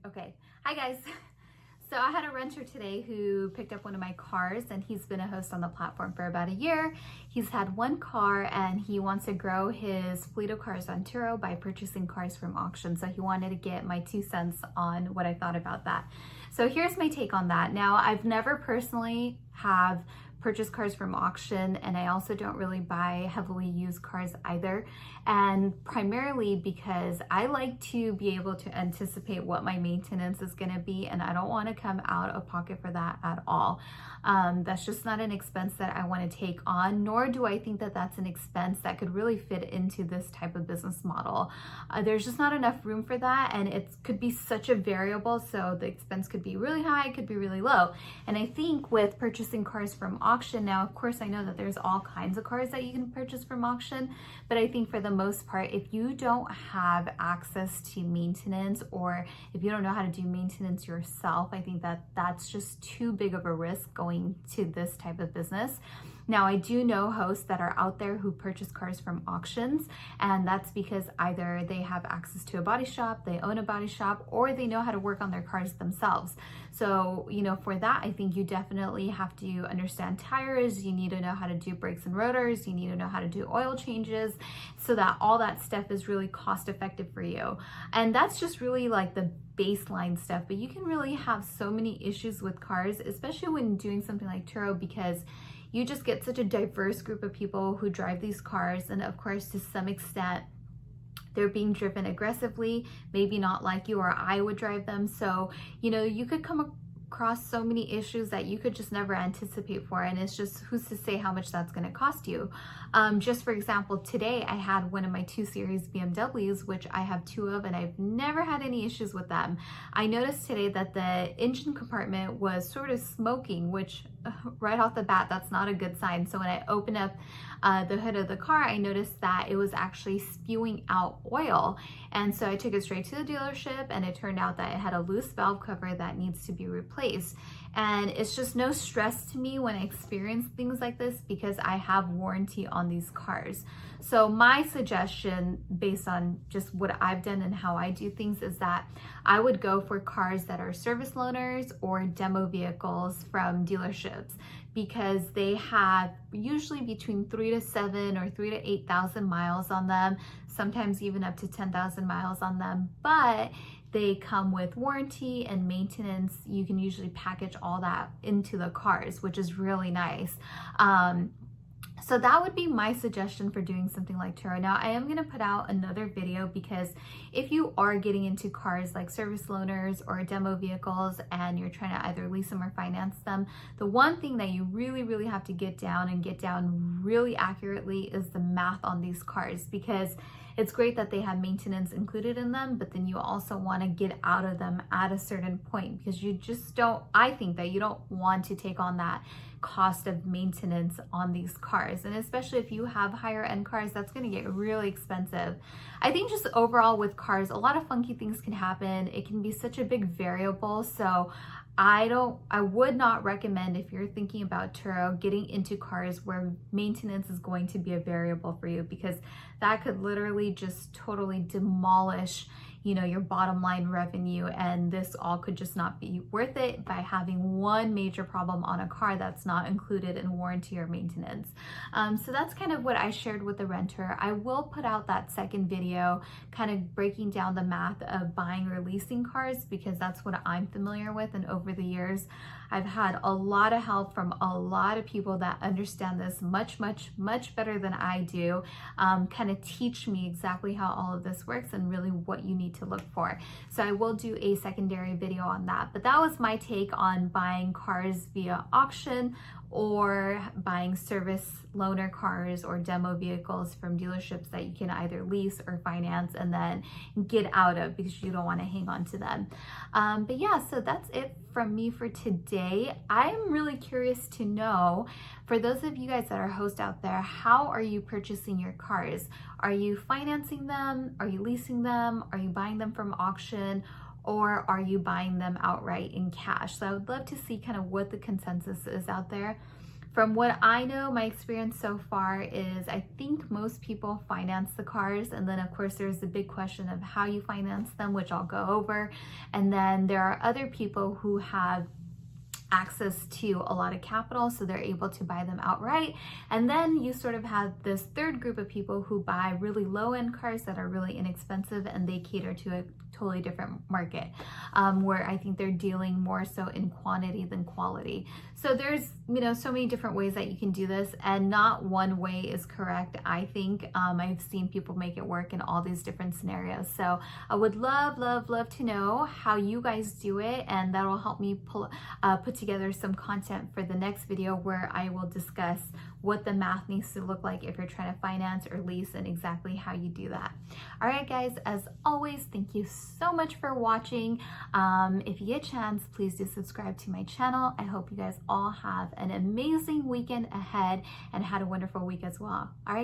Okay. Hi guys. So I had a renter today who picked up one of my cars, and he's been a host on the platform for about a year. He's had one car and he wants to grow his fleet of cars on Turo by purchasing cars from auction. So he wanted to get my 2 cents on what I thought about that. So here's my take on that. Now, I've never personally have purchase cars from auction, and I also don't really buy heavily used cars either, and primarily because I like to be able to anticipate what my maintenance is going to be, and I don't want to come out of pocket for that at all. That's just not an expense that I want to take on, nor do I think that that's an expense that could really fit into this type of business model. There's just not enough room for that, and it could be such a variable, so the expense could be really high, it could be really low. And I think with purchasing cars from auction, now of course I know that there's all kinds of cars that you can purchase from auction, but I think for the most part, if you don't have access to maintenance, or if you don't know how to do maintenance yourself, I think that that's just too big of a risk going to this type of business. Now, I do know hosts that are out there who purchase cars from auctions, and that's because either they have access to a body shop, they own a body shop, or they know how to work on their cars themselves. So, for that, I think you definitely have to understand tires, you need to know how to do brakes and rotors, you need to know how to do oil changes, so that all that stuff is really cost effective for you. And that's just really like the baseline stuff, but you can really have so many issues with cars, especially when doing something like Turo, because you just get such a diverse group of people who drive these cars, and of course, to some extent, they're being driven aggressively, maybe not like you or I would drive them. So, you could come across so many issues that you could just never anticipate for, and it's just who's to say how much that's going to cost you. Just for example, today I had one of my 2 Series BMWs, which I have 2 of, and I've never had any issues with them. I noticed today that the engine compartment was sort of smoking, which right off the bat, that's not a good sign. So when I opened up the hood of the car, I noticed that it was actually spewing out oil. And so I took it straight to the dealership, and it turned out that it had a loose valve cover that needs to be replaced. And it's just no stress to me when I experience things like this, because I have warranty on these cars. So my suggestion, based on just what I've done and how I do things, is that I would go for cars that are service loaners or demo vehicles from dealerships, because they have usually between 3 to 7 or 3 to 8,000 miles on them, sometimes even up to 10,000 miles on them, but they come with warranty and maintenance. You can usually package all that into the cars, which is really nice. So that would be my suggestion for doing something like Turo. Now, I am going to put out another video, because if you are getting into cars like service loaners or demo vehicles and you're trying to either lease them or finance them, the one thing that you really, really have to get down really accurately is the math on these cars, because it's great that they have maintenance included in them, but then you also want to get out of them at a certain point, because you just don't, I think that you don't want to take on that cost of maintenance on these cars. And especially if you have higher end cars, that's going to get really expensive. I think just overall with cars, a lot of funky things can happen. It can be such a big variable. So I would not recommend, if you're thinking about Turo, getting into cars where maintenance is going to be a variable for you, because that could literally just totally demolish your bottom line revenue, and this all could just not be worth it by having one major problem on a car that's not included in warranty or maintenance. So that's kind of what I shared with the renter. I will put out that second video kind of breaking down the math of buying or leasing cars, because that's what I'm familiar with, and over the years I've had a lot of help from a lot of people that understand this much better than I do, kind of teach me exactly how all of this works and really what you need to look for. So I will do a secondary video on that. But that was my take on buying cars via auction or buying service loaner cars or demo vehicles from dealerships that you can either lease or finance and then get out of, because you don't want to hang on to them. But yeah, so that's it from me for today. I'm really curious to know, for those of you guys that are hosts out there, how are you purchasing your cars? Are you financing them? Are you leasing them? Are you buying them from auction? Or are you buying them outright in cash? So I would love to see kind of what the consensus is out there. From what I know, my experience so far is I think most people finance the cars, and then of course there's the big question of how you finance them, which I'll go over. And then there are other people who have access to a lot of capital, so they're able to buy them outright. And then you sort of have this third group of people who buy really low-end cars that are really inexpensive, and they cater to a totally different market, where I think they're dealing more so in quantity than quality. So there's, you know, so many different ways that you can do this, and not one way is correct. I think I've seen people make it work in all these different scenarios. So I would love to know how you guys do it, and that'll help me put together some content for the next video where I will discuss what the math needs to look like if you're trying to finance or lease, and exactly how you do that. All right, guys, as always, thank you so much for watching. If you get a chance, please do subscribe to my channel. I hope you guys all have an amazing weekend ahead and had a wonderful week as well. All right.